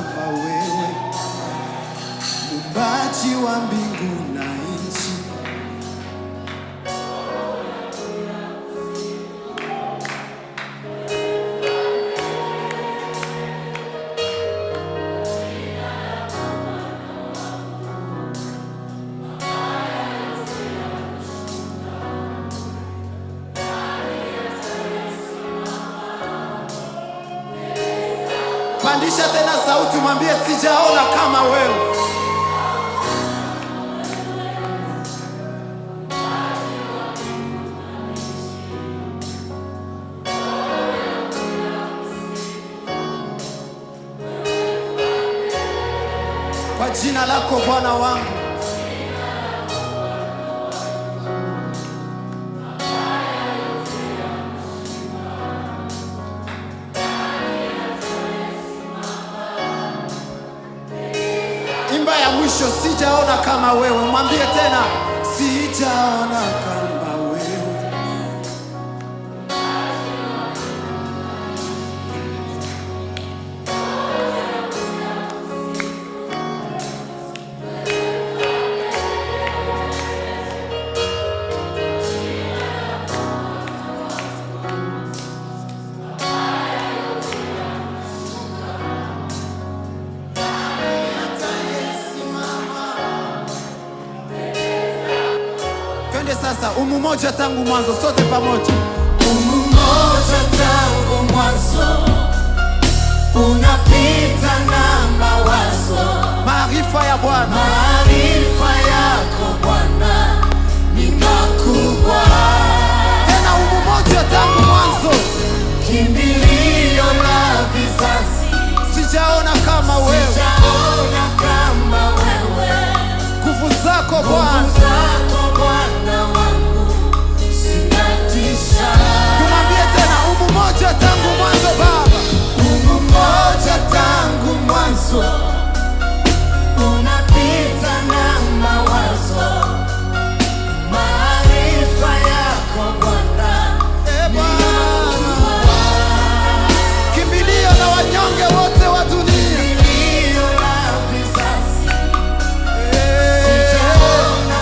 kama wewe, Muumbaji wa mbingu na nchi. Pandisha tena sauti, mwambie sijaona kama wewe. Kwa jina lako Bwana wangu. Imba ya mwisho, sijaona kama wewe. Mwambie tena, sijaona kama wewe. Sasa umoja tangu mwanzo, sote pamoja. Umoja tangu mwanzo, unapita na mawazo. Maarifa ya Bwana, maarifa yako Bwana ni makubwa. Tena umoja tangu mwanzo, kimbilio la vizazi. Sijaona kama wewe, sijaona kama wewe. Nguvu zako Bwana, tumwambie tena umoja tangu mwanzo Baba. Umoja tangu mwanzo, unapita na mawazo. Maarifa yako Bwana ni makubwa. Kimbilio la wanyonge wote wa dunia, kimbilio la vizazi. Sijaona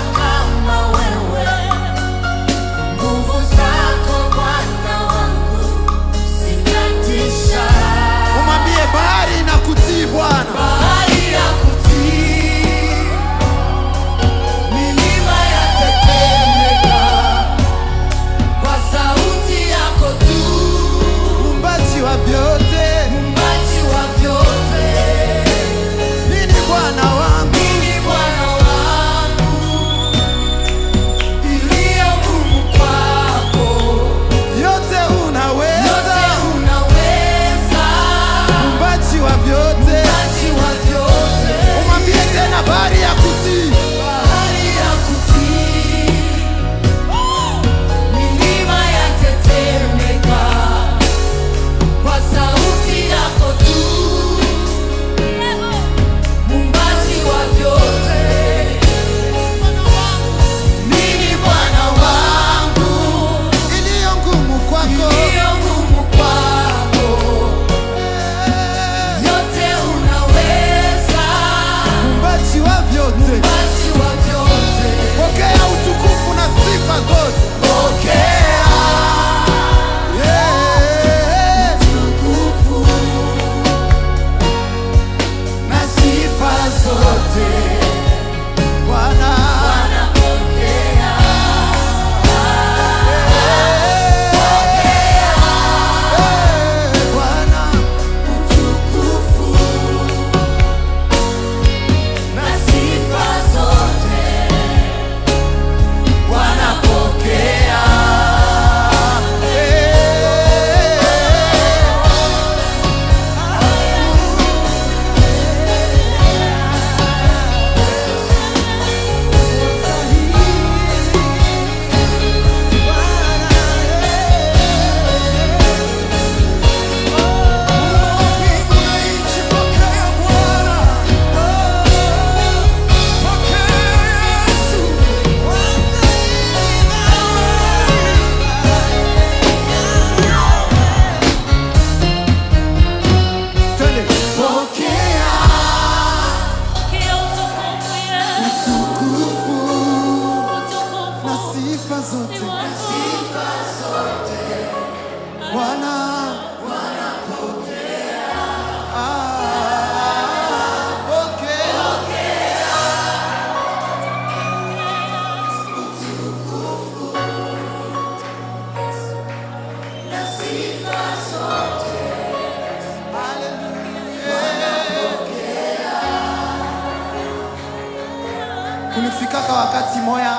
Kulifikaka wakati moya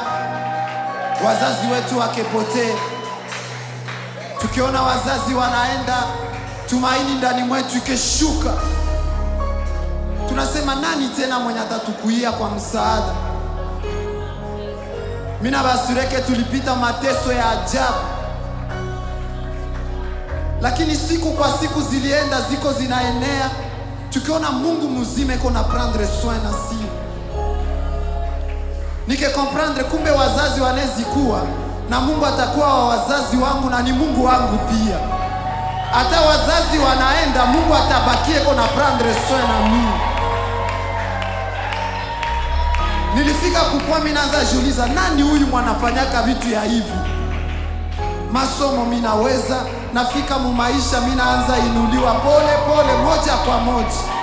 wazazi wetu wakepotee, tukiona wazazi wanaenda, tumaini ndani mwetu ikeshuka. Tunasema nani tena mwenye atatukuia kwa msaada? Mina basureke tulipita mateso ya ajabu, lakini siku kwa siku zilienda ziko zinaenea, tukiona Mungu mzima iko na prendre soin na si. Nike comprendre kumbe wazazi wanezikuwa na Mungu atakuwa wa wazazi wangu na ni Mungu wangu pia. Hata wazazi wanaenda, Mungu atabakie iko na prendre soin na mimi. Nilifika kukua minaanza jiuliza, nani huyu mwanafanyaka vitu ya hivi? Masomo minaweza, nafika mu maisha minaanza inuliwa pole pole, moja kwa moja.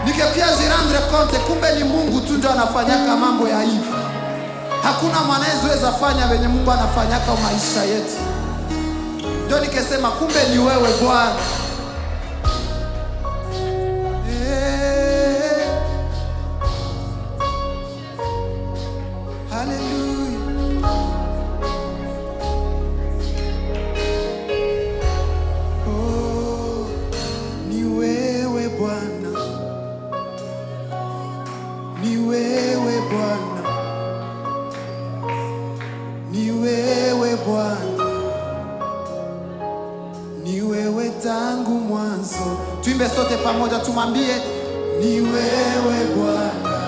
Nikapia jirandre konte, kumbe ni Mungu tu ndio anafanyaka mambo ya hivi. Hakuna mwanaweza fanya venye Mungu anafanyaka maisha yetu. Ndio nikesema kumbe ni wewe Bwana. Tangu mwanzo, tuimbe sote pamoja, tumwambie ni wewe Bwana.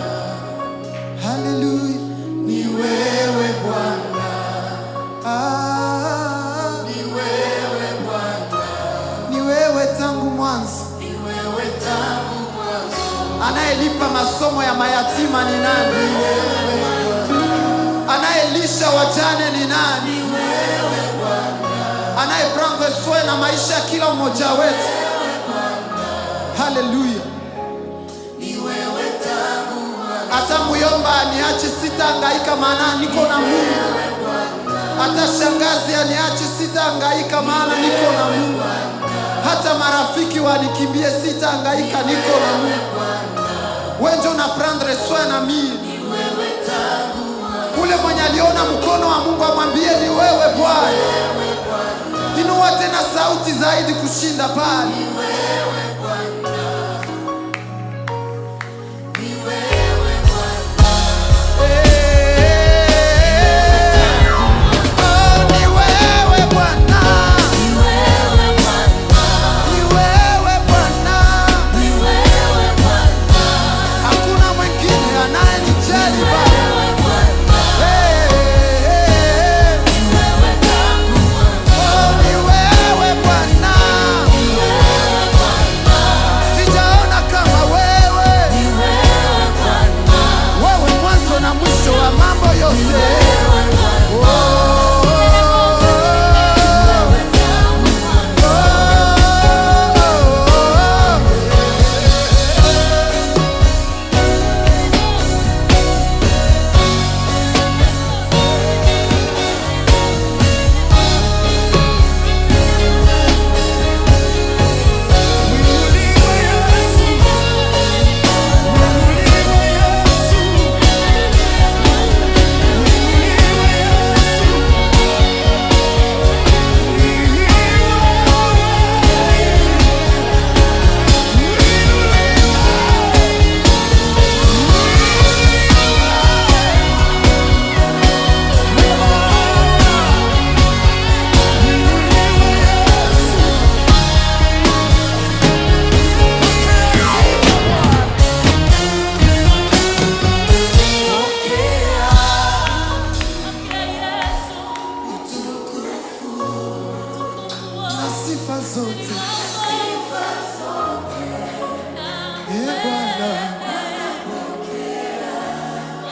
Haleluya, ni wewe Bwana. Ni wewe Bwana. Ni wewe tangu mwanzo. Ni wewe tangu mwanzo. Anayelipa masomo ya mayatima ni nani? Ni wewe Bwana. Anayelisha wajane ni nani? Ni wewe Bwana. Anayeprendre soin na maisha ya kila mmoja wetu. Haleluya. Ni wewe tangu mwanzo. Hata muyomba aniache sitahangaika maana niko na Mungu. Hata shangazi aniache sitahangaika maana niko na Mungu. Hata marafiki wanikimbie sitahangaika niko na Mungu. Wewe ndio unaprendre soin na mimi. Ni wewe tangu mwanzo. Ule mwenye aliona mkono wa Mungu amwambie ni wewe Bwana. Inua tena sauti zaidi kushinda pale. Ni wewe Bwana. Ni wewe Bwana. Oh, ni wewe Bwana. Ni wewe Bwana. Ni wewe Bwana. Ni wewe Bwana. Hakuna mwingine anayenijali Baba.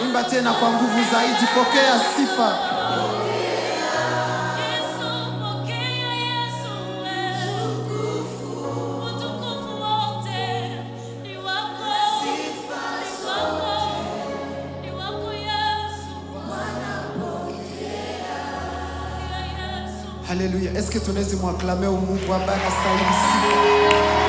Imba tena kwa nguvu zaidi, pokea sifa. Haleluya. Est-ce que tunaweza muacclamer Mungu ambaye anastahili sifa?